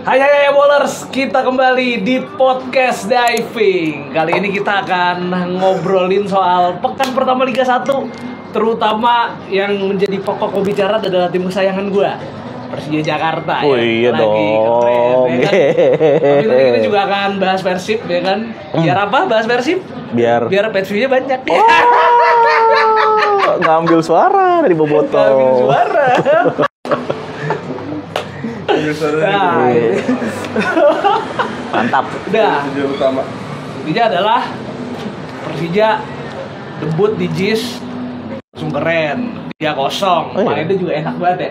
Hai bowlers, kita kembali di podcast diving. Kali ini kita akan ngobrolin soal pekan pertama Liga 1, terutama yang menjadi pokok pembicaraan adalah tim kesayangan gue, Persija Jakarta. Oh iya dong. Keren, ya kan? Tapi nanti kita juga akan bahas Persib, ya kan? Biar apa bahas Persib? Biar page-nya banyak. Ngambil suara dari Boboto. Ngambil suara. Nah, mantap. udah. Intinya adalah Persija debut di JIS langsung keren 3-0. Oh, iya. Mainnya juga enak banget ya.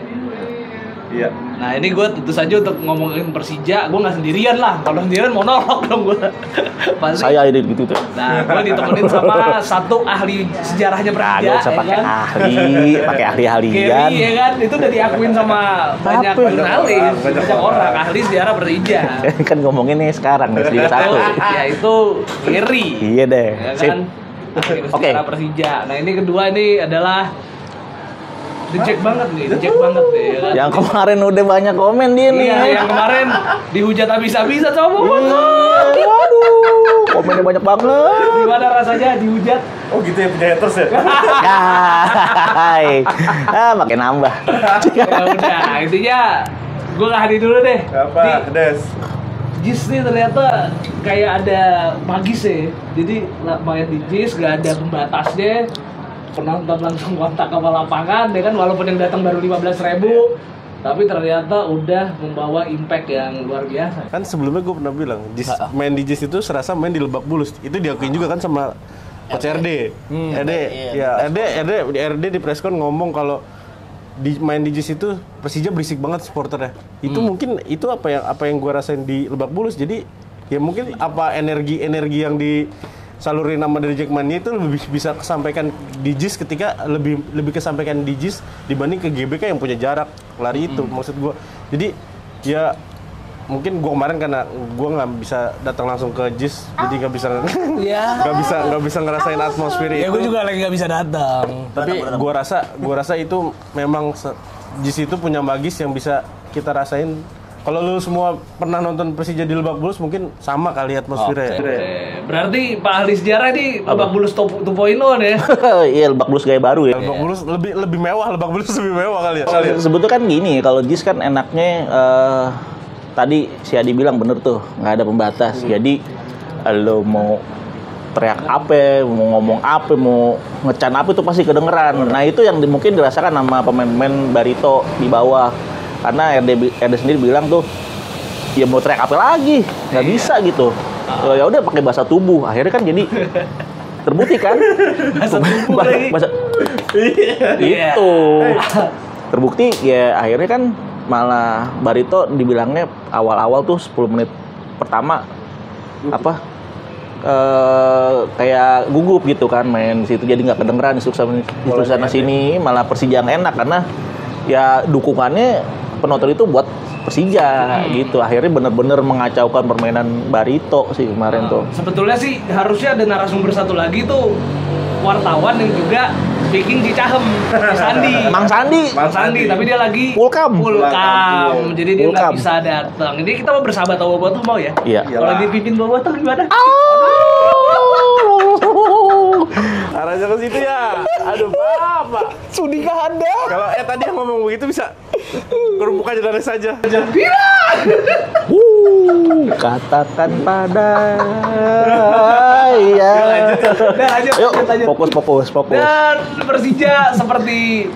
Iya. Nah ini gue tentu saja untuk ngomongin Persija, gue nggak sendirian lah. Kalau sendirian monolog dong gue. Pasti. Saya ini gitu tuh. Nah gue ditemenin sama satu ahli sejarahnya Persija. Gak usah pakai ahli, pakai ahli-ahlian. Gary ya kan, itu udah diakuin sama banyak jurnalis, banyak orang ahli sejarah Persija. Kan ngomongin nih sekarang nih Liga 1. Ya itu Gary. Iya deh. Ya Sip. kan? Ahli Oke. sejarah Persija. Nah ini kedua ini adalah dicek banget nih ya kan. Yang kemarin udah banyak komen dia nih. Iya, yang kemarin dihujat habis-habisan sama Boboto. Waduh, komennya banyak banget. Gimana rasanya dihujat? Oh gitu ya, punya haters ya? Hai. Makin nambah. Ya udah, intinya gue ngadi dulu deh. Apa? Des? JIS nih ternyata kayak ada magis ya. Jadi main di JIS gak ada pembatasnya. Penonton langsung kontak ke lapangan ya kan, walaupun yang datang baru 15.000, tapi ternyata udah membawa impact yang luar biasa. Kan sebelumnya gue pernah bilang, main di JIS itu serasa main di Lebak Bulus. Itu diakuin juga kan sama Coach RD. RD di preskon ngomong kalau main di JIS itu Persija berisik banget supporternya. Itu mungkin itu apa yang gue rasain di Lebak Bulus. Jadi ya mungkin apa energi yang disalurin nama dari Jackmania itu lebih bisa kesampaikan di JIS ketika lebih kesampaikan di JIS dibanding ke GBK yang punya jarak lari itu maksud gue. Jadi ya mungkin gue kemarin karena gue nggak bisa datang langsung ke JIS jadi nggak bisa ngerasain atmosfer itu. Ya gue juga lagi nggak bisa datang. Tapi gue rasa itu memang JIS itu punya magis yang bisa kita rasain. Kalau lu semua pernah nonton Persija di Lebak Bulus mungkin sama kali atmosfernya. Oke. Berarti Pak ahli sejarah ini Lebak Bulus 2.0 ya. Iya, Lebak Bulus gaya baru ya. Lebak Bulus lebih mewah, Lebak Bulus lebih mewah kali ya. Sebetulnya kan gini, kalau JIS kan enaknya tadi si Adi bilang bener tuh, nggak ada pembatas. Jadi lo mau teriak apa, mau ngomong apa, mau ngecan apa itu pasti kedengeran. Nah itu yang mungkin dirasakan sama pemain-pemain Barito di bawah. Karena RD sendiri bilang tuh, ya mau teriak apa lagi, nggak bisa gitu. Ya udah pakai bahasa tubuh. Akhirnya kan jadi terbukti kan. Bahasa tubuh lagi. Itu terbukti ya akhirnya kan malah Barito dibilangnya awal-awal tuh 10 menit pertama apa kayak gugup gitu kan main situ, jadi nggak kedengeran di sana sini, malah Persija yang enak karena ya dukungannya penonton itu buat Persija gitu. Akhirnya bener-bener mengacaukan permainan Barito sih kemarin tuh. Sebetulnya sih harusnya ada narasumber satu lagi tuh, wartawan yang juga speaking Cicahem, Mang Sandi, tapi dia lagi Pulkam. Jadi dia nggak bisa datang. Jadi kita mau bersahabat sama Boboto mau ya? Iya. Kalau dipimpin Boboto gimana? Arahnya ke situ ya. Aduh, Bapak. Sudi nggak ada. Kalau tadi yang ngomong begitu bisa kerumpukannya dari saja. Katakan pada ya. Lanjut. Yuk, fokus. Dan Persija seperti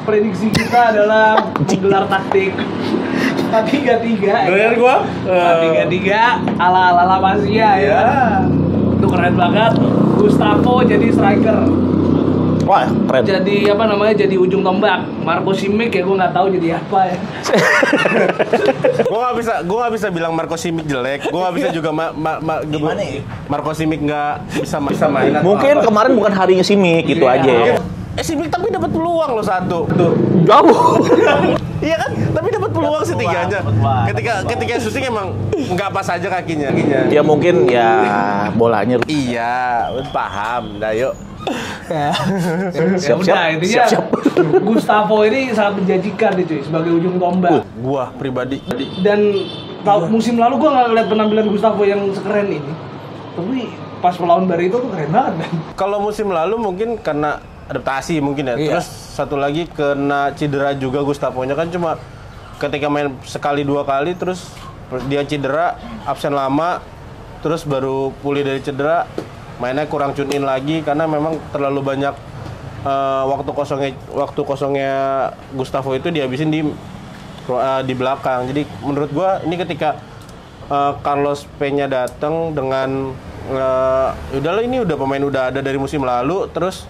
prediksi kita adalah menggelar taktik 4-3-3. Dengar gua? 4-3-3 ala La Masia ya. Itu keren banget. Gustavo jadi striker. Wah, keren. Jadi apa namanya? Jadi ujung tombak. Marco Simic ya gue nggak tahu jadi apa ya. Gua nggak bisa bilang Marco Simic jelek. Gua nggak bisa juga gimana ya? Marco Simic nggak bisa main. Mungkin kemarin bukan harinya Simic gitu aja. Simic tapi dapat peluang loh satu. Jauh. Iya kan? Tapi dapat peluang setiganya. Ketika syuting emang nggak pas aja kakinya. Ya mungkin ya bolanya. Iya, paham. Nah, yuk. Ya Siap, udah, intinya siap. Gustavo ini sangat menjanjikan nih cuy sebagai ujung tombak. Gua pribadi. Dan musim lalu gue nggak ngeliat penampilan Gustavo yang sekeren ini. Tapi pas melawan Barito tuh keren banget kan. Kalau musim lalu mungkin karena adaptasi mungkin ya. Iya. Terus satu lagi kena cedera juga Gustavo-nya kan cuma ketika main sekali 2 kali terus dia cedera, absen lama, terus baru pulih dari cedera, mainnya kurang tune in lagi karena memang terlalu banyak waktu kosongnya Gustavo itu dihabisin di belakang. Jadi menurut gua ini ketika Carlos Peña datang dengan udahlah ini udah pemain udah ada dari musim lalu, terus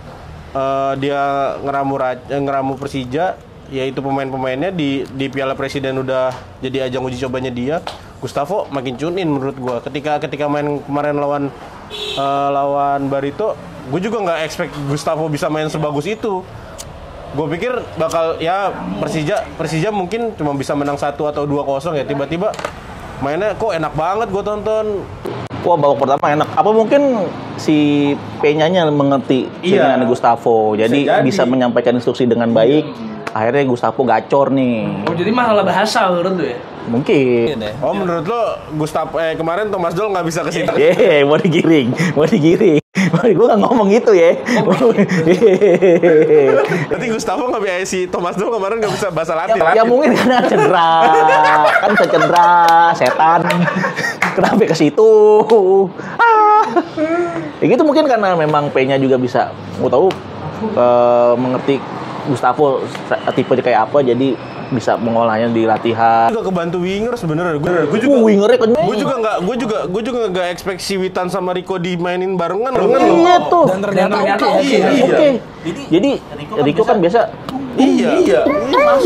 dia ngeramu Persija, yaitu pemain-pemainnya di Piala Presiden udah jadi ajang uji cobanya dia. Gustavo makin tune in menurut gua. Ketika main kemarin lawan Barito, gue juga nggak expect Gustavo bisa main sebagus itu. Gue pikir bakal ya Persija mungkin cuma bisa menang 1 atau 2-0 ya. Tiba-tiba mainnya kok enak banget gue tonton. Wah, babak pertama enak. Apa mungkin si Peñanya mengerti keinginan Gustavo, jadi bisa menyampaikan instruksi dengan baik. Akhirnya Gustavo gacor nih. Oh, jadi masalah bahasa menurut lu ya? Mungkin. Oh, menurut lo Gustavo kemarin Thomas Doll nggak bisa ke situ? Mau digiring. Gue nggak ngomong gitu ya. Berarti Gustavo nggak bisa, si Thomas Doll kemarin nggak bisa bahasa Latin. Ya mungkin karena cedera, kan bisa cedera, setan. Kenapa ke situ? Ya gitu mungkin karena memang Peña juga bisa, mau tahu mengerti Gustavo tipe kayak apa, jadi bisa mengolahnya di latihan. Juga kebantu winger sebenarnya. Gue juga wingernya kan. Gue juga nggak expect si Witan sama Rico dimainin barengan. Iya tuh. Dan ternyata Oke. Jadi Rico kan biasa Iya.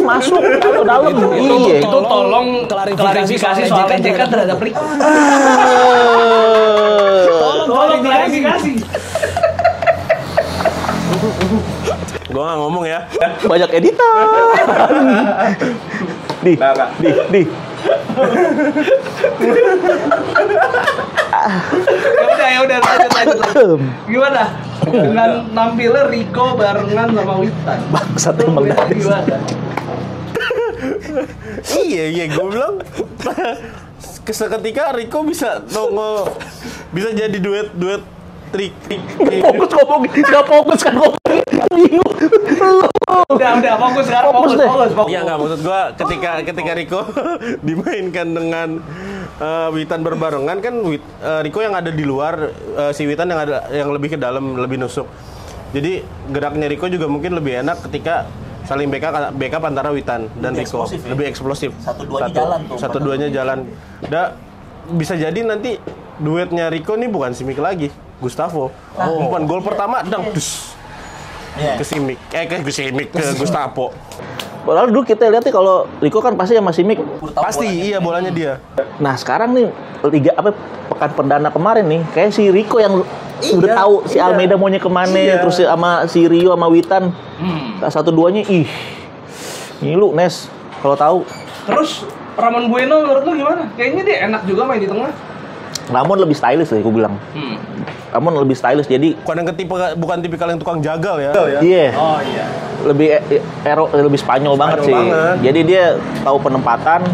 masuk ke dalam. Iya. Itu tolong klarifikasi soal ejekan terhadap Rico. Tolong klarifikasi. Gue nggak ngomong ya. Banyak editan. Di. Ya udah lanjut. Gimana? Dengan nampilnya Rico barengan sama Witan. Bangsat emang dari. Gimana? Iya, gue bilang seketika Rico bisa jadi duet trik. Fokus ngomong, nggak fokus kan ngomong. Bingung. Udah fokus sekarang. Fokus. Iya nggak, maksud gue ketika Rico dimainkan dengan Witan berbarengan kan Rico yang ada di luar, si Witan yang lebih ke dalam, lebih nusuk. Jadi geraknya Rico juga mungkin lebih enak ketika saling backup antara Witan dan Rico. Lebih eksplosif. Satu-duanya jalan. Bisa jadi nanti duetnya Rico nih bukan Simic lagi, Gustavo. Umpan gol pertama ke Simic, ke Gustavo. Padahal dulu kita lihat kalau Rico kan pasti sama Simic. Pasti iya bolanya dia. Nah sekarang nih pekan perdana kemarin nih, kayak si Rico yang udah tahu si Almeida maunya kemana, terus sama si Rio sama Witan, 1-2-nya ngilu Nes kalau tahu. Terus Ramon Bueno menurut lu gimana? Kayaknya dia enak juga main di tengah. Ramon lebih stylish deh, gue bilang. Ramon lebih stylish, jadi Bukan tipikal yang tukang jagal ya. iya. Oh iya. Lebih Spanyol banget sih. Jadi dia tahu penempatan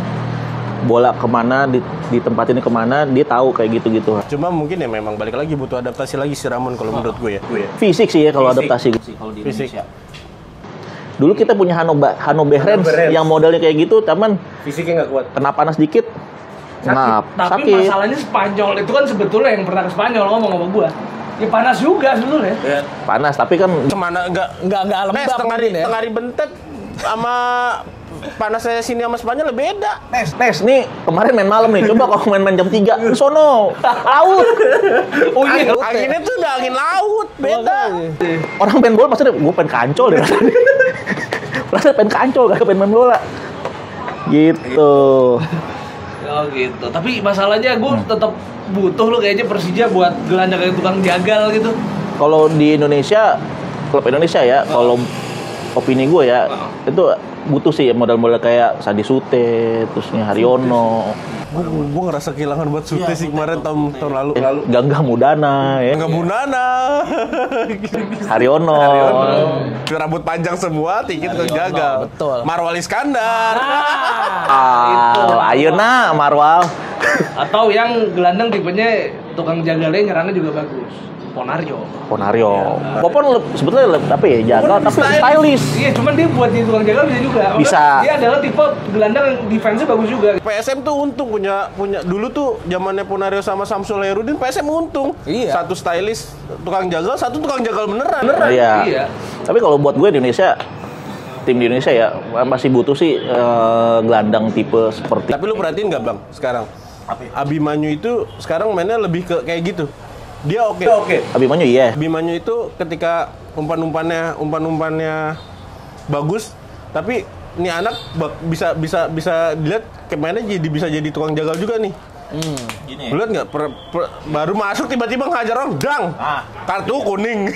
bola kemana, ditempatinnya kemana, dia tahu kayak gitu-gitu. Cuma mungkin ya memang balik lagi butuh adaptasi lagi si Ramon kalau menurut gue ya. Fisik sih ya kalau adaptasi. Kalau di Fisik. Indonesia. Dulu kita punya Hanno Behrens yang modelnya kayak gitu, cuman Fisiknya nggak kuat. kena panas dikit. Tapi masalahnya Spanyol itu kan sebetulnya yang pernah ke Spanyol ngomong sama gua. Ya panas juga sebetulnya. Panas, tapi kan Kemana Enggak lembab mungkin ya. Tengah bentet sama panasnya sini sama Spanyol beda. Nes nih kemarin main malam nih, coba kalau main jam 3 sono laut. Oh iya. Anginnya tuh udah angin laut, beda. Orang main bola maksudnya gue pengen kancol deh. Rasanya pengen kancol, gak pengen main bola. Gitu. Oh gitu. Tapi masalahnya gue tetap butuh lo kayaknya Persija buat gelandang kayak tukang jagal gitu. Kalau di Indonesia, klub Indonesia ya, kalau opini gue ya, itu butuh sih modal-modal kayak Sadi Sute, terusnya Haryono. Gue ngerasa kehilangan buat Sute sih kemarin tahun lalu. Gangga Mudana ya. Enggak Bunana. Haryono. Rambut panjang semua, dikit ke gagal. betul. Marwal Iskandar. Ayeuna Marwal. Atau yang gelandang tipenya tukang jagalnya nyerangnya juga bagus. Ponario. Popon sebetulnya apa ya, jagal tapi stylish. Iya, cuman dia buat jadi tukang jagal bisa juga. Maksudnya Bisa. Dia adalah tipe gelandang yang defense-nya bagus juga. PSM tuh untung punya dulu tuh zamannya Ponario sama Samsul Herudin, PSM untung. Iya. Satu stylish tukang jagal, satu tukang jagal beneran. Iya. Tapi kalau buat gue di Indonesia, tim di Indonesia ya masih butuh sih gelandang tipe seperti. Tapi lu perhatiin nggak Bang sekarang? Abimanyu itu sekarang mainnya lebih ke kayak gitu. Dia oke. Abimanyu iya. Abimanyu itu ketika umpan-umpannya bagus, tapi ini anak bisa dilihat mainnya bisa jadi tukang jagal juga nih. Gini. Lu lihat nggak? Baru masuk tiba-tiba ngajar orang, dang. Kartu kuning.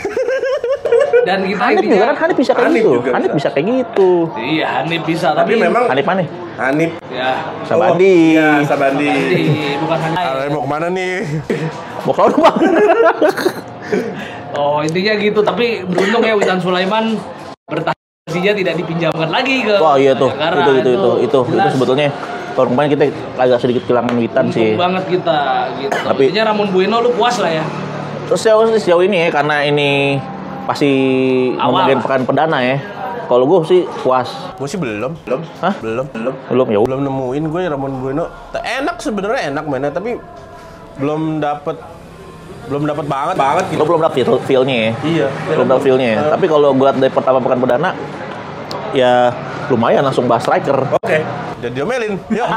Dan kita Hanif juga kan, Hanif bisa kayak Hanif gitu. juga Hanif bisa. bisa kayak gitu. Iya, Hanif bisa, Tapi memang Hanif mana? Hanif. ya Sabandi. Iya, Sabandi. bukan Hanif. Mau kemana nih? Mau keluar rumah. Oh, intinya gitu. Tapi beruntung ya Witan Sulaiman bertahan Persija tidak dipinjamkan lagi ke Wah iya tuh, Bayangkara. itu jelas sebetulnya tahun kemarin kita agak sedikit kehilangan Witan untung sih. banget kita gitu. Tapi- Intinya Ramon Bueno lu puas lah ya. Terus sejauh ini ya, karena ini pasti Awal. ngomongin pekan perdana ya. Kalau gue sih puas. Gue sih belum. Hah? Belum. Belum ya. Belum nemuin gue Ramon Bueno. Enak sebenarnya enak mainnya, tapi belum dapet banget gitu. Lo belum dapet feel-nya ya. Iya. Belum dapet feel-nya ya. Tapi kalau gue lihat dari pertama pekan perdana, ya lumayan langsung bahas striker. Oke. Jadi diomelin. Yuk.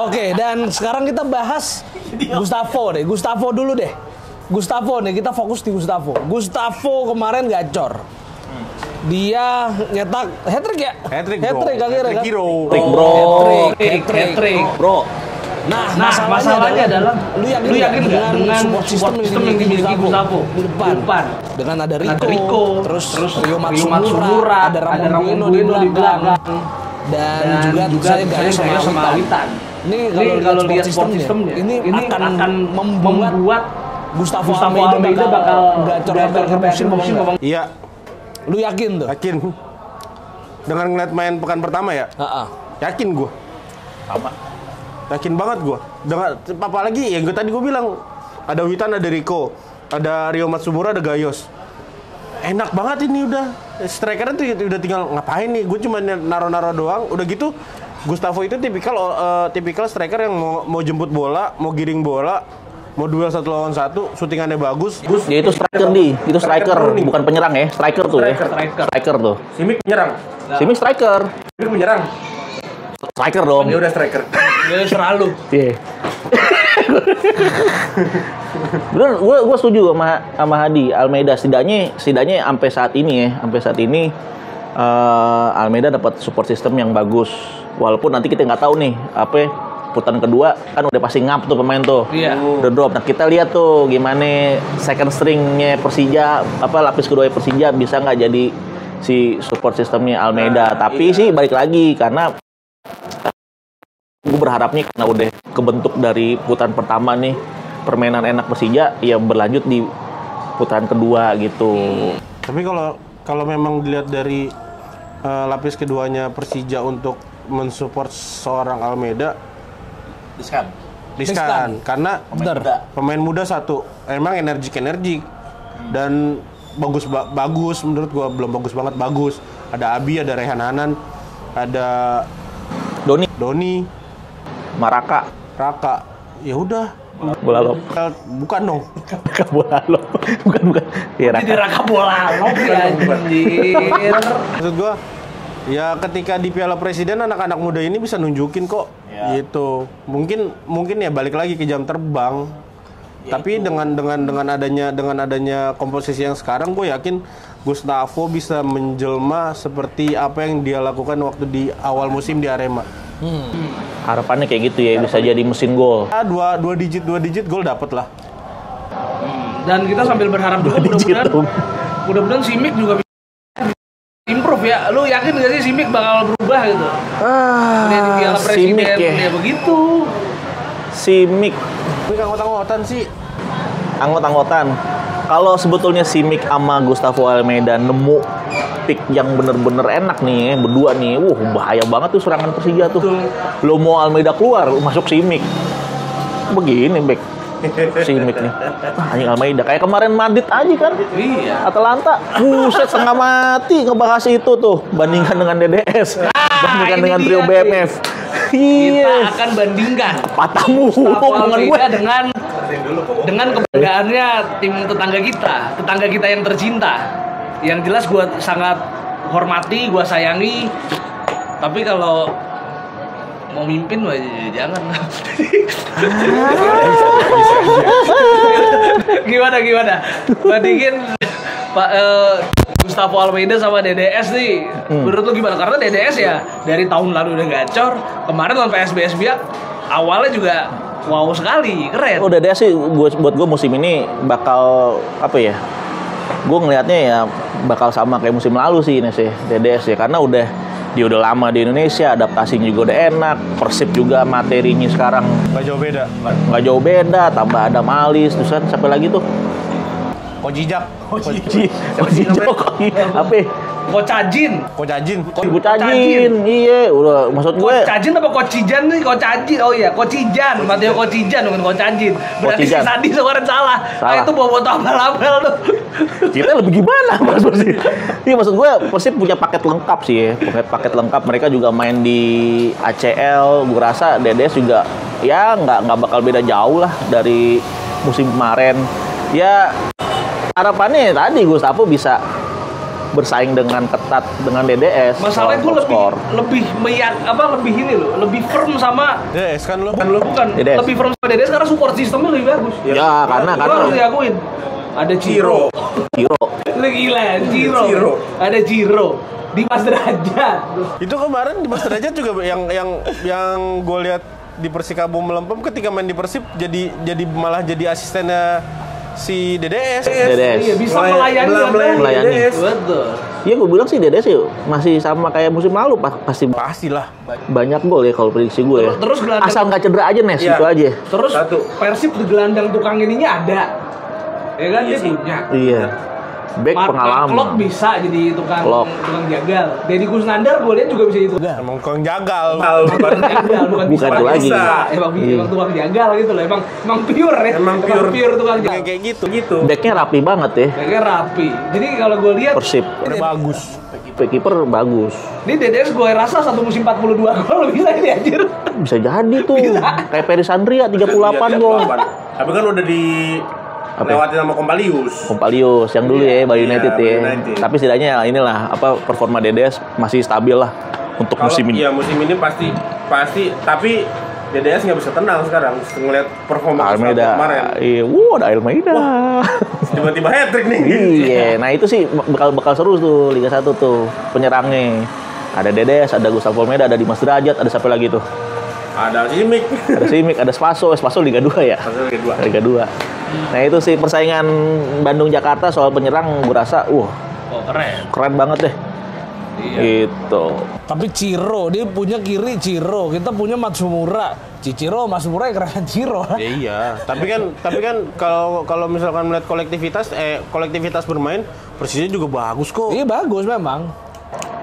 Oke, dan sekarang kita bahas Gustavo deh. Gustavo dulu deh. Gustavo nih, kita fokus di Gustavo. Gustavo kemarin gacor. Dia nyetak hat-trick ya? Hat-trick, bro. Hat-trick akhirnya kan? Hero. Trick, bro. Hat-trick. Bro, Nah, masalahnya adalah lu lu yakin nggak dengan support system yang dimiliki Gustavo di depan? Dengan ada Rico, terus Rio Matsumura, ada Ramon Bueno di belakang. Dan juga Gayo sama Witan. Ini Kalau lihat support support systemnya, ini akan membuat Gustavo Gustavo Almeida bakal gacor ke musim. Iya, Lu yakin tuh? yakin. Dengan ngeliat main pekan pertama ya, Heeh. yakin gue. sama. Yakin banget gue. Dengan apalagi yang tadi gue bilang, ada Witan, ada Rico, ada Rio Matsumura, ada Gayos. Enak banget ini udah. Strikernya tuh udah tinggal ngapain nih? Gue cuma naro-naro doang. Udah gitu, Gustavo itu tipikal striker yang mau jemput bola, mau giring bola, mau duel 1 lawan 1, syutingannya bagus. Ya itu striker itu striker, bukan penyerang ya, striker tuh ya. Striker tuh. Simic penyerang. Simi striker. Simic penyerang. Striker dong. Dia udah striker. Dia selalu. Iya. Bener, gue setuju sama Hadi. Almeida setidaknya sampai saat ini Almeida dapat support system yang bagus. Walaupun nanti kita nggak tahu nih putaran kedua kan udah pasti ngap tuh pemain tuh. Iya. Udah drop. Nah kita lihat tuh gimana second stringnya Persija, lapis kedua Persija bisa nggak jadi si support systemnya Almeida. Tapi sih balik lagi karena gue berharapnya karena udah kebentuk dari putaran pertama nih permainan enak Persija ya berlanjut di putaran kedua gitu. Tapi kalau memang dilihat dari lapis keduanya Persija untuk mensupport seorang Almeida riskan karena pemain muda satu emang energik dan bagus menurut gua, belum bagus banget, bagus. Ada Abi, ada Rehan Hanan, ada Doni, Maraka, Raka. Ya udah. bola lo. Bukan dong. Bola lo. Bukan. Ya, Jadi Raka bola lo anjir. Maksud gua ya ketika di Piala Presiden anak-anak muda ini bisa nunjukin kok gitu. Mungkin ya balik lagi ke jam terbang. Tapi dengan adanya komposisi yang sekarang, gue yakin Gustavo bisa menjelma seperti apa yang dia lakukan waktu di awal musim di Arema. Harapannya kayak gitu ya, bisa jadi mesin gol. Ya, dua digit gol dapet lah. Dan kita sambil berharap juga mudah-mudahan Simic juga bisa improve ya. Lu yakin gak sih Simic bakal berubah gitu? Dia di Piala Presiden Simic ya. ya begitu. Simic. Ini anggot-anggotan sih. Anggot-anggotan. Kalau sebetulnya Simic sama Gustavo Almeida nemu pick yang bener-bener enak nih, berdua nih, bahaya banget tuh serangan Persija tuh. Lo mau Almeida keluar, masuk Simic. Begini, Bek. Simic nih. Anjing Almeida. Kayak kemarin Madrid aja kan. Iya. Atalanta. Buset, setengah mati ngebahas itu tuh. Bandingkan dengan DDS. Bandingkan ini dengan dia trio nih. BMF. Kita Iya. akan bandingkan Patamu. Gustavo Omongan gue. Almeida dengan kebanggaannya tim tetangga kita yang tercinta. Yang jelas gue sangat hormati, gue sayangi. Tapi kalau mau mimpin mah jangan. Gimana? Bandingin Pak Gustavo Almeida sama DDS nih. Menurut lu gimana? Karena DDS ya dari tahun lalu udah gacor. Kemarin lawan PSBS Biak awalnya juga wow sekali, keren. Oh, DDS sih buat gue musim ini bakal apa ya? Gue ngelihatnya ya bakal sama kayak musim lalu sih ini sih DDS ya, karena dia udah lama di Indonesia, adaptasinya juga udah enak. Persib juga materinya sekarang Nggak nggak jauh jauh beda. beda, tambah ada Malis, terus kan siapa lagi tuh? Kojijak. Apa? Kocajin. Kojajin. Cajin, iya, udah maksud gue. Kocajin apa Kocijan nih? Kocajin. Oh iya, Kocijan. Mateo Kocijan bukan Kocajin. Berarti si Kocijan. Sandi kemarin salah. Salah. Itu bawa foto abal-abal tuh. Kita lebih gimana Mas Persib? Iya, maksud gue Persib punya paket lengkap sih ya. Paket lengkap, mereka juga main di ACL. Gue rasa DDS juga ya nggak bakal beda jauh lah dari musim kemarin. Ya harapannya tadi Gustavo bisa bersaing dengan ketat dengan DDS. Masalahnya gue lebih ini loh, lebih firm sama DDS kan lo. bukan DDS. lebih firm sama DDS karena support sistemnya lebih bagus. Ya, karena Itu harus diakuin. Ada Ciro. Lu gila, Ciro. Ada Ciro. Dimas Derajat. Itu kemarin di Mas Derajat juga yang gue lihat di Persikabo melempem ketika main di Persib malah jadi asistennya si DDS. Iya, bisa melayani melayani. Betul. Iya, gue bilang sih DDS sih masih sama kayak musim lalu, Pastilah. banyak gol ya kalau prediksi gue ya. Terus gelandang- asal nggak cedera aja Nes, Iya. itu aja. Terus Persib di gelandang tukang ininya ada. Ya kan dia punya. Iya. Back Klok pengalaman. bisa jadi tukang Klok. jagal. Deddy Kusnandar gue lihat juga bisa jadi tukang. Emang kurang jagal. Bukan jagal, Bukan bisa. itu lagi. Emang tukang jagal gitu loh. Emang pure ya. Emang pure tukang jagal. kayak gitu. Backnya rapi banget ya. Kayaknya rapi. Jadi kalau gue lihat Persib. Udah bagus. Kiper bagus. ini DDS gue rasa satu musim 42 gol bisa ini anjir. Bisa jadi tuh. Bisa. Kayak Peris Andria 38 gol. Tapi kan udah di lewati sama Kompalius yang dulu ya, Bali United ya. Bali United. Tapi setidaknya inilah performa DDS masih stabil lah untuk musim ini. Iya, musim ini pasti tapi DDS nggak bisa tenang sekarang ngeliat performa Almeida. kemarin. Iya, ada Almeida. Tiba-tiba hat-trick nih. Iya, nah itu sih bakal seru tuh Liga 1 tuh penyerangnya. Ada Dedes, ada Gustavo Almeida, ada Dimas Derajat, ada siapa lagi tuh? Ada Simic. Ada Simic, ada Spaso Liga 2 ya? Hasil kedua. Liga 2. Nah itu sih persaingan Bandung Jakarta soal penyerang gue rasa, Oh keren. banget deh. Iya. Gitu. Tapi Ciro, dia punya kiri Ciro, kita punya Matsumura. Matsumura yang keren Ciro. Ya iya, tapi kan kalau misalkan melihat kolektivitas bermain, Persija juga bagus kok. Iya bagus memang.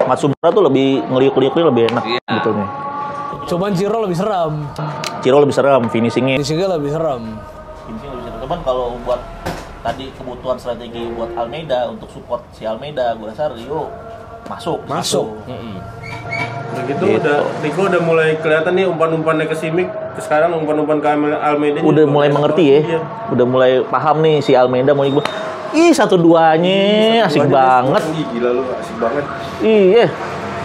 Matsumura tuh lebih ngeliuk-ngeliuknya lebih enak betulnya. Cuman Ciro lebih seram. Ciro lebih serem, finishingnya. Finishingnya lebih serem. Finishing lebih serem. Cuman kalau buat tadi kebutuhan strategi buat Almeida untuk support si Almeida, gue rasa Rio masuk. Nah gitu udah Rico udah mulai kelihatan nih umpan-umpannya ke Simic, sekarang umpan-umpan ke Almeida Udah mulai mengerti ya. Iya. Udah mulai paham nih si Almeida mau ikut. Ih, 1-2-nya asik banget. Gila lu, asik banget. Iya.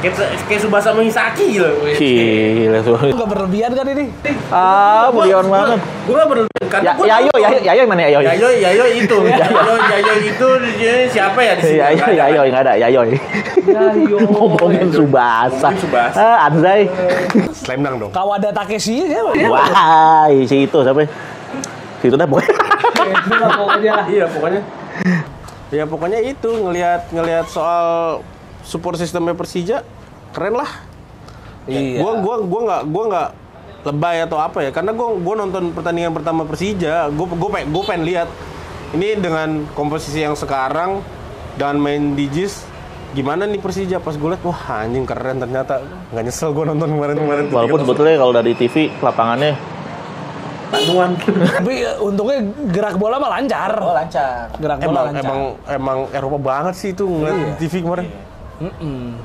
Kayak Subasa Mengisaki loh. Gila tuh. Enggak berlebihan kan ini? Berlebihan banget. Gue gak berlebihan karena Yayo mana Yayo? Yayo itu dia siapa ya di sini? Yayo enggak ada Yayo. Ngomongin Subasa. Anzai. Slam dunk dong. Kawada Takeshi ya. Wah, si itu siapa? Si itu dah pokoknya. Iya pokoknya. Ya pokoknya itu ngelihat soal support sistemnya Persija keren lah. Iya. Gua nggak lebay atau apa ya? Karena gue nonton pertandingan pertama Persija, gue pengen lihat ini dengan komposisi yang sekarang dengan main di JIS gimana nih Persija. Pas gue lihat, wah anjing keren ternyata. Nggak nyesel gue nonton kemarin. Walaupun sebetulnya kalau dari TV lapangannya Tanduan. Tapi untungnya gerak bola mah lancar. oh, lancar. Gerak bola lancar. Emang Eropa banget sih itu ngeliat di TV kemarin.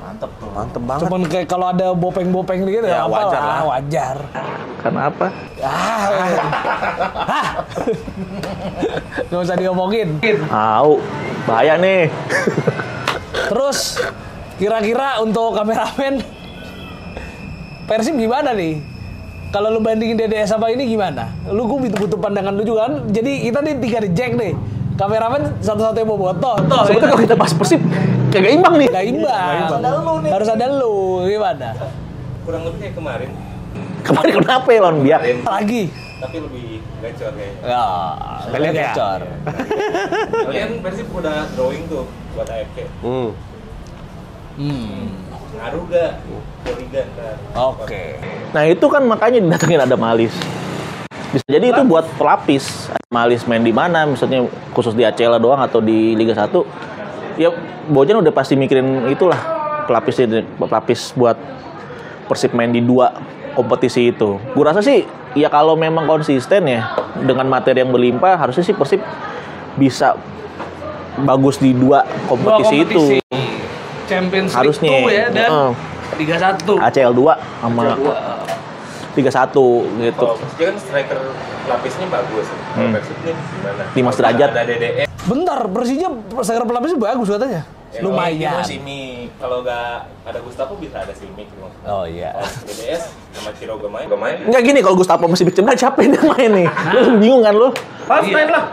Mantep tuh. Mantep banget. Cuman kayak kalau ada bopeng-bopeng dikit Ya, apa wajar lah, lah. wajar. Karena apa? Gak usah diomongin. Au, bahaya nih. Terus kira-kira untuk kameramen Persib gimana nih? Kalau lu bandingin DDS sama ini gimana? Lu gue butuh pandangan lu juga kan. Jadi kita nih 3 reject nih. Kameramen satu-satunya mau botoh. Sebetulnya kalau kita bahas Persib kagak imbang nih. Gak imbang. Harus ada lu gimana? Kurang lebih kayak kemarin, Kemarin kenapa ya lawan Biak? Lagi. tapi lebih gacor kayaknya. Ya, Lihat ya? gacor. Kalian Persib udah drawing tuh buat AFC. Ngaruh gak? Ke Liga ntar. Oke. Nah itu kan makanya didatengin Adam Alis. Bisa jadi itu buat pelapis. Adam Alis main di mana, misalnya khusus di ACL doang atau di Liga 1. Ya Bojan udah pasti mikirin itulah pelapis buat Persib main di 2 kompetisi itu. Gue rasa sih ya kalau memang konsisten ya dengan materi yang berlimpah harusnya sih Persib bisa bagus di 2 kompetisi itu. Champions League Harusnya. 2 ya dan Liga 1. ACL 2 sama Liga 1 gitu. Kalau Persija kan striker lapisnya bagus. Kalau Persib nih gimana? Dimas Derajat. Ada DDS. Bentar, Persija striker pelapisnya bagus katanya. Ya, Lumayan. kalau Simic, kalau nggak ada Gustavo bisa ada Simic gitu. Oh iya. Kalau DDS sama Ciro main. Enggak gini, kalau Gustavo masih cedera siapa yang main nih? Lu bingung kan lu? False nine lah.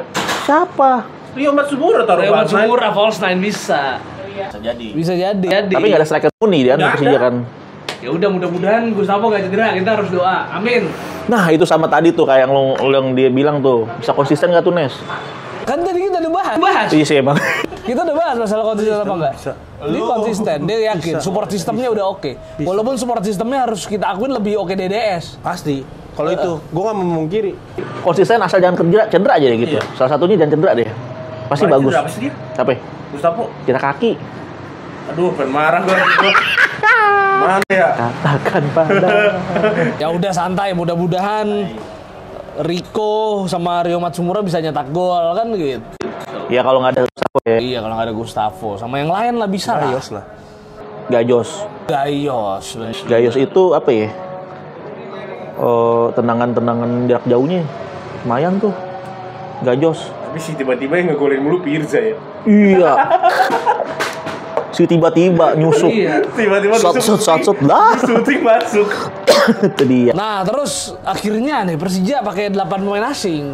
Siapa? Rio Matsubura taruh Real false nine. Matsubura false 9 bisa. Bisa jadi. Bisa jadi. Tapi nggak ada striker murni dia Nggak Persija ada. kan. Ya udah mudah-mudahan Gustavo gak cedera, kita harus doa. Amin. Nah, itu sama tadi tuh kayak yang dia bilang tuh. Bisa konsisten nggak tuh, Nes? Kan tadi kita udah bahas. Iya sih emang. Kita udah bahas masalah konsisten apa enggak? Dia konsisten, dia yakin support sistemnya udah oke. Walaupun support sistemnya harus kita akuin lebih oke DDS. Pasti. Kalau itu, gue nggak memungkiri. Konsisten asal jangan cedera aja deh gitu. Salah satunya jangan cedera deh. Pasti Kemarin bagus. cedera apa sih dia? Siapa? Gustavo. Cedera kaki. Aduh, pengen marah gue. Mana ya? Katakan pada. Ya udah santai, mudah-mudahan Rico sama Rio Matsumura bisa nyetak gol kan gitu. Ya kalau nggak ada Gustavo ya. Iya kalau nggak ada Gustavo, sama yang lain lah bisa lah. Ayos lah. Gajos. Gayos. Gajos itu apa ya? Tendangan-tendangan jarak jauhnya lumayan tuh. Gajos. Tapi sih tiba-tiba yang ngegolin mulu Pirza ya. Iya. Si tiba-tiba nyusup. Iya. Tiba-tiba Shot lah. syuting masuk. Itu dia. Nah terus akhirnya nih Persija pakai 8 pemain asing.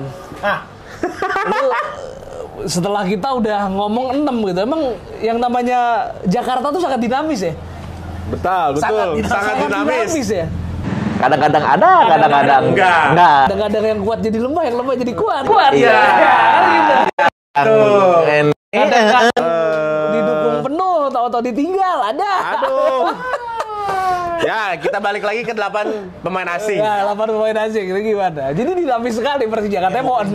Lu, setelah kita udah ngomong 6 gitu, emang yang namanya Jakarta tuh sangat dinamis ya? Betul. Sangat dinamis. Ya? Kadang-kadang ada, kadang-kadang enggak. Kadang-kadang yang kuat jadi lemah, yang lemah jadi kuat. Kuat ya. Gitu. Didukung penuh, tahu-tahu ditinggal, ada. Aduh. Ya, kita balik lagi ke 8 pemain asing. Ya, 8 pemain asing, itu gimana? Jadi dinamis sekali Persija, katanya mau 6,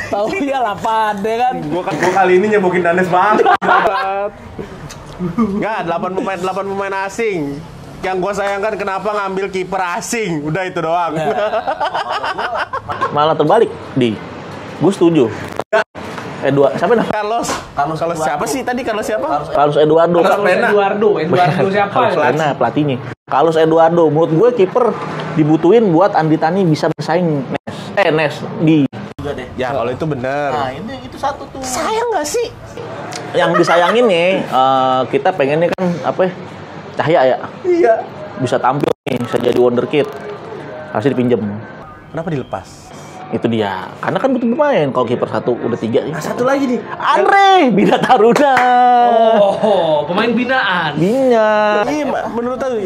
tahu ya 8, ya kan? Gue kali ini nyebokin Danes banget. Enggak, 8 pemain asing. Yang gue sayangkan kenapa ngambil kiper asing. Udah itu doang. Malah terbalik, Gue setuju. Siapa namanya? Carlos siapa sih tadi? Carlos siapa? Carlos Eduardo. Eduardo siapa? Carlos ya? Lena, pelatihnya. Carlos Eduardo, menurut gue kiper dibutuhin buat Andi Tani bisa bersaing Nes di. Ya kalau itu bener. Nah, itu satu tuh. Sayang nggak sih? Yang disayangin nih, kita pengennya kan apa? Cahya ya. Iya. Bisa tampil nih, bisa jadi wonderkid. Harusnya dipinjem. Kenapa dilepas? Itu dia. Karena kan butuh pemain. Kalau kiper satu udah 3 ya. Nah, satu lagi nih. Andre Bina Taruna. Oh, pemain binaan. Bina. Iya, menurut aku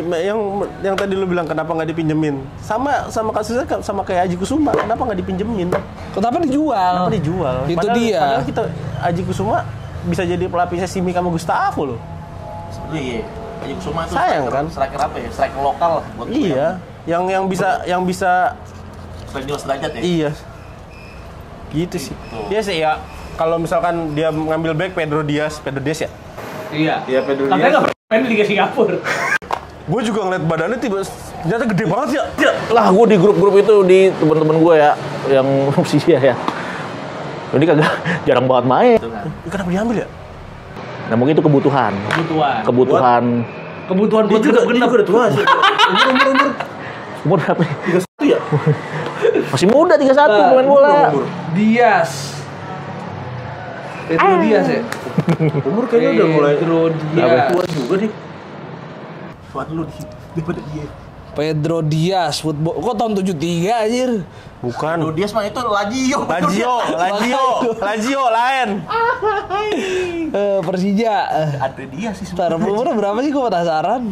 yang tadi lu bilang kenapa nggak dipinjemin? Sama kasusnya sama kayak Aji Kusuma. Kenapa nggak dipinjemin? Kenapa dijual? Kenapa dijual? Itu dia. Padahal kita Aji Kusuma bisa jadi pelapisnya Simi sama Gustavo loh. Iya. Aji Kusuma itu Sayang kan? striker apa ya? Striker lokal lah buat Iya. yang bisa Dimas Derajat ya. iya. Gitu sih. Iya sih ya. Kalau misalkan dia ngambil back Pedro Diaz ya. Iya. Iya, Pedro Katanya Diaz. nggak pernah main di Liga Singapura. Gue juga ngeliat badannya ternyata gede banget ya. Lah gue di grup-grup itu di teman-teman gue ya yang Persija ya. Ini kagak jarang banget main. Kenapa diambil ya? Nah mungkin itu kebutuhan. Kebutuhan buat genep. udah tua sih. Umur berapa? 31 ya? Masih muda 31 pemain bola. Diaz. Pedro Diaz ya. Umur kayaknya udah mulai Pedro Diaz. tua juga nih. Tua dulu daripada dia. Pedro Diaz football. Kok tahun 73 anjir? Bukan. Dia mah itu Lazio. Lazio lain. Persija. Ada dia sih. Ntar umurnya berapa sih? Gue penasaran.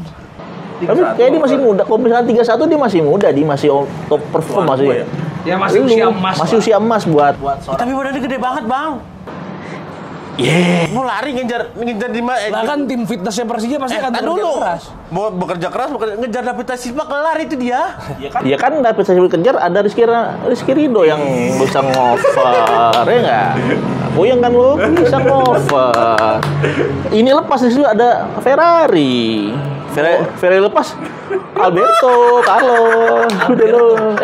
Tapi kayak dia masih muda. Kalau misalnya 31 dia masih muda, dia masih top perform masih. Ya masih usia emas. Masih usia emas buat Tapi badannya gede banget, Bang. Mau lari ngejar di Lah kan tim fitnessnya Persija pasti akan bekerja keras. Mau bekerja keras, ngejar David Silva kelar itu dia. ya kan David Silva kejar ada Rizky Ridho yang bisa ngover ya nggak? Puyeng kan lu bisa ngover. Ini lepas di situ ada Ferrari lepas Alberto, Carlos, udah lo.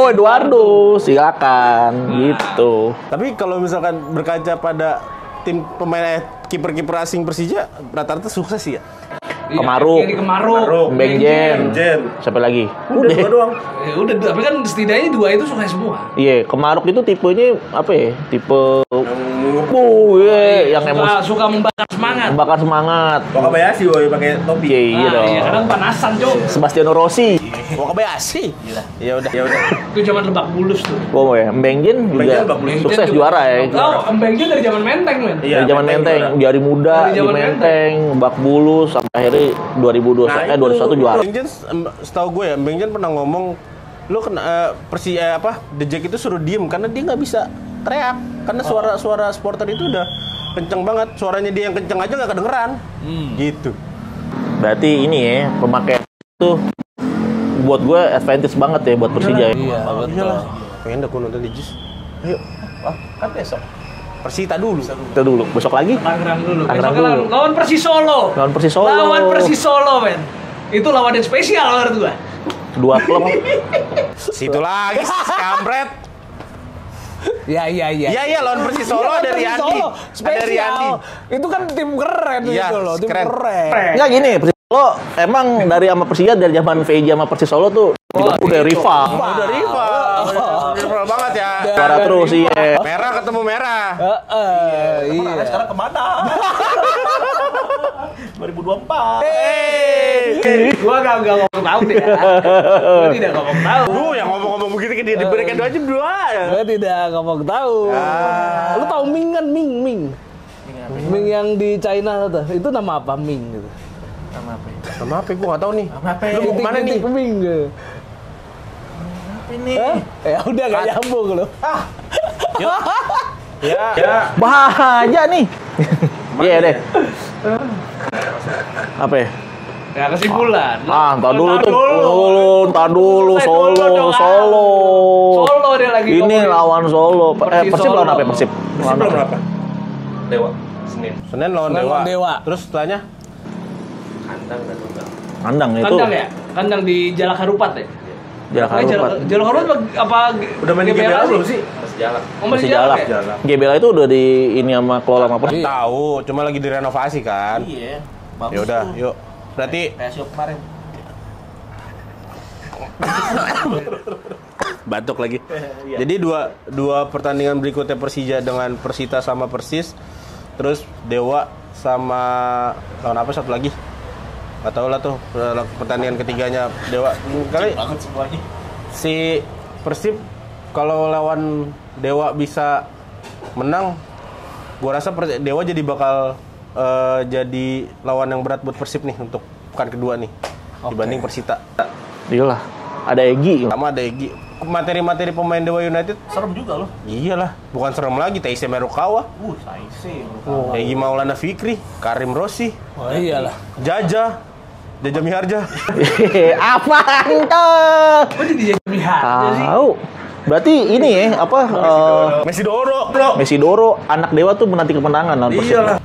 Eduardo, silakan gitu. Tapi kalau misalkan berkaca pada tim pemain kiper-kiper asing Persija, rata-rata sukses sih ya. Kemaruk, Bengjen, siapa lagi? Udah dua doang. Ya udah, tapi kan setidaknya dua itu sukses semua. Iya, Kemaruk itu tipenya apa ya? Tipe yang emosi, Suka membakar semangat. semangat. Wakabayashi woy pakai topi. Iya dong. Iya, kadang panasan, Cok. Sebastiano Rossi. Wakabayashi. Ya udah. Itu zaman Lebak Bulus tuh. Oh ya, Bengjen juga Lebak Bulus. sukses juara ya. Oh, Mbengnya dari zaman Menteng, men. Iya, Dari zaman Menteng, dari muda Dari di zaman Menteng, Bak Bulus sampai akhirnya 2021 juara. Bengjen, setahu gue ya, Bengjen pernah ngomong, lu kena The Jack itu suruh diem karena dia nggak bisa teriak karena suara supporter itu udah kenceng banget, suaranya dia yang kenceng aja nggak kedengeran. Gitu. Berarti ini ya, pemakaian itu buat gue advantage banget ya buat Persija. Iya, betul. Pengen dah gue nonton di JIS. Ayo, Kan besok. Persita dulu. Kita dulu, besok lagi. Tangerang dulu. Tangerang Besok dulu. lawan Persis Solo. Lawan Persis Solo, men. Itu lawan yang spesial menurut gua. Dua klub. Situ lagi, kampret. Iya. Iya, lawan Persis Solo ada Riyandi. Ada Riyandi. Itu kan tim keren Iya, gitu loh, tim keren. keren. Ya gini, Persis Solo emang dari sama Persija dari zaman VJ sama Persis Solo tuh udah rival. Udah rival banget ya. Juara terus iya. Merah ketemu merah. Iya. Sekarang kemana? 2024. Gua enggak ngomong tahu deh. Gua tidak ngomong tahu. Yang ngomong-ngomong begitu kan dia diberikan doa aja berdua. Gue tidak ngomong tahu. Lu tahu Ming kan? Ming yang di China tuh. Itu nama apa Ming gitu? Nama apa? Gue nggak tahu nih. Lu mau kemana nih? Titik Ming gitu. Ini. Ya udah gak nyambung lo. Ya. Bahagia nih. Iya deh. Apa ya? Ya kesimpulan. Entar dulu Solo. Solo dia lagi Ini ngomongin. lawan Solo. Persib Persib lawan apa ya? Persib. Persib lawan berapa? Dewa. Senin lawan Lawan Dewa. Terus setelahnya Kandang dan tunggal. Kandang itu. Kandang ya? Kandang di Jalak Harupat ya? Jalak Harupat. Jalak Harupat apa? Udah main di GBL belum sih? Masih jalan. Oh, masih Masih Jalak Jalak. ya? GBL itu udah di ini sama kelola sama Persib. tahu, cuma lagi direnovasi kan. Iya. Ya udah, yuk. Berarti PSU kemarin. batuk lagi. Jadi dua pertandingan berikutnya Persija dengan Persita sama Persis. Terus Dewa sama lawan apa satu lagi? Gak tau lah tuh pertandingan ketiganya Dewa. Kali Banget semuanya. si Persib kalau lawan Dewa bisa menang, gua rasa Dewa jadi bakal jadi lawan yang berat buat Persib nih untuk pekan kedua nih dibanding Persita. Iyalah, ada Egi. Sama ada Egi. Materi-materi pemain Dewa United Serem juga loh. iyalah, bukan serem lagi. Taise Merukawa, Saise. Egi Maulana Fikri, Karim Rossi, Oh iyalah. Jaja, Jaja Miharja. Apaan tuh? Kok jadi jadi harga sih? Tahu. Berarti ini ya apa? Messi Doro, bro. Messi Doro, anak dewa tuh menanti kemenangan lawan Persib. Iyalah.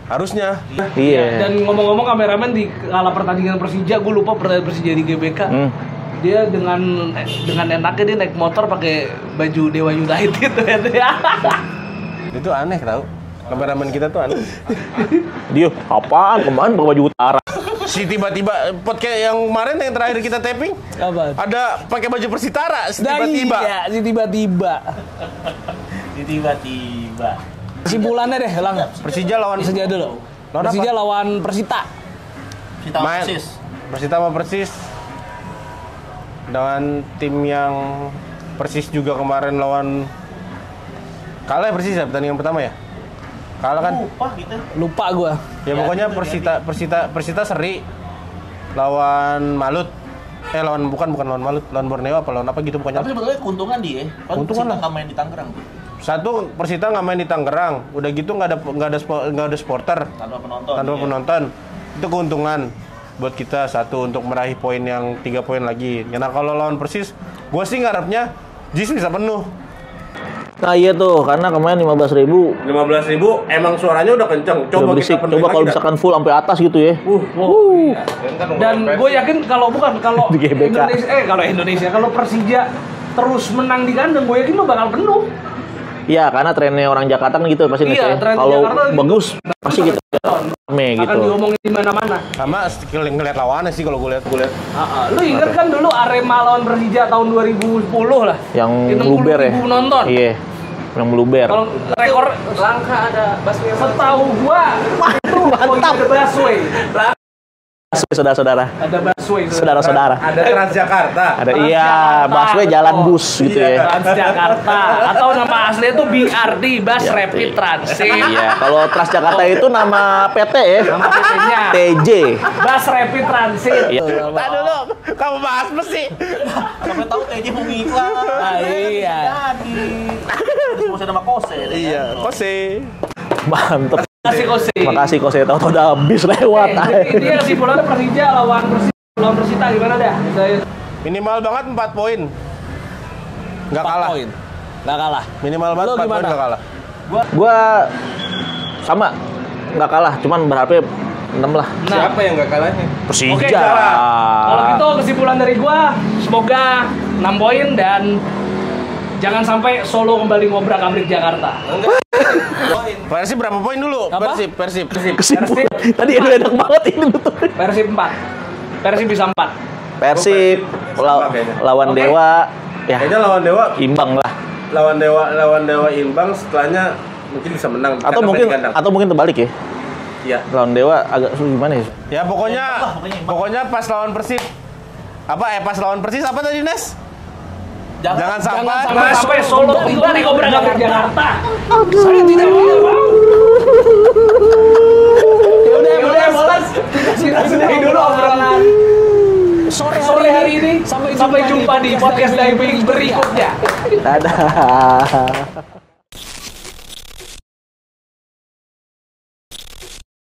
Harusnya. Iya. Dan ngomong-ngomong kameramen di kala pertandingan Persija, gue lupa pertandingan Persija di GBK. Dia dengan enaknya dia naik motor pakai baju Dewa United gitu ya. Itu aneh tau. Kameramen kita tuh aneh. Dia apaan kemarin pakai baju utara. Si tiba-tiba podcast yang kemarin yang terakhir kita taping Apa? ada pakai baju Persitara si Nah, tiba-tiba. iya, si tiba-tiba. Tiba-tiba. Kesimpulannya deh, Lang. Persija lawan Persija dulu. Lawan Persija apa? lawan Persita. main Persita sama Persis dengan tim yang Persis juga kemarin lawan kalah ya Persis ya pertandingan pertama ya kalah kan Lupa gua. ya pokoknya Persita seri lawan Malut bukan lawan Malut lawan Borneo apa lawan apa gitu pokoknya Tapi sebetulnya keuntungan dia. Keuntungan lah. Nggak main di Tangerang. satu Persita nggak main di Tangerang udah gitu nggak ada supporter tanpa penonton itu keuntungan buat kita satu untuk meraih poin yang 3 poin lagi. Karena kalau lawan Persis, gue sih ngarepnya JIS bisa penuh. Nah iya tuh, karena kemarin 15.000 15.000 emang suaranya udah kenceng. udah berisik. Coba kalau misalkan full sampai atas gitu ya. Iya. Dan gue yakin kalau Di GBK. kalau Persija terus menang di kandang, gue yakin lo bakal penuh. Iya, karena trennya orang Jakarta kan gitu pasti Iya, ya. tren Kalau Jakarta gitu. bagus pasti gitu. Rame Akan gitu. diomongin di mana-mana. Sama skill ngeliat lawannya sih kalau gue lihat. Lu inget kan dulu Arema lawan Persija tahun 2010 lah. Yang 60.000 meluber ya. penonton. Iya. Yang meluber. Kalau rekor langka ada busway. Setahu gua itu Mantap. ada busway. Saudara-saudara. Ada busway. Saudara-saudara. Ada Transjakarta. Ada iya, busway jalan bus gitu ya. Transjakarta atau nama aslinya itu BRT, Bus Rapid Transit. Iya, kalau Transjakarta itu nama PT ya. Nama PT-nya TJ. Bus Rapid Transit. Iya. Tadi dulu, kamu bahas mesti. Sampai tahu TJ mau ngiklan. Ah, iya. Jadi. Terus ada nama Kose. Iya, Kose. Mantep. Kasih Kose. Makasih Kose, tahu udah habis lewat. Jadi kesimpulannya Persija lawan Persita gimana dah? Minimal banget 4 poin. Nggak 4 kalah. poin. Nggak kalah. Minimal banget Lo 4 poin gimana? nggak kalah. Gua sama nggak kalah, cuman berharap 6 lah. Siapa yang nggak kalahnya? Persija. Oke, kalau gitu kesimpulan dari gua, semoga 6 poin dan jangan sampai Solo kembali ngobrak-abrik Jakarta. Persib berapa poin dulu? Apa? Persib. Kesimpulan. Tadi enak banget ini tuh. Persib 4. Persib bisa 4. Persib lawan Oke. Dewa ya Kayaknya lawan Dewa, imbang lah. lawan Dewa imbang, setelahnya mungkin bisa menang. Atau mungkin terbalik ya. Iya. Lawan Dewa agak sulit gimana ya? Ya pokoknya pas lawan Persib pas lawan Persis apa tadi Nes? Jangan sampai Solo kembali ngobrak-abrik Jakarta. Saya tidak mau. Udah, Molas. Kita sudahi dulu obrolan sore hari ini. Sampai jumpa di podcast diving berikutnya. Dadah.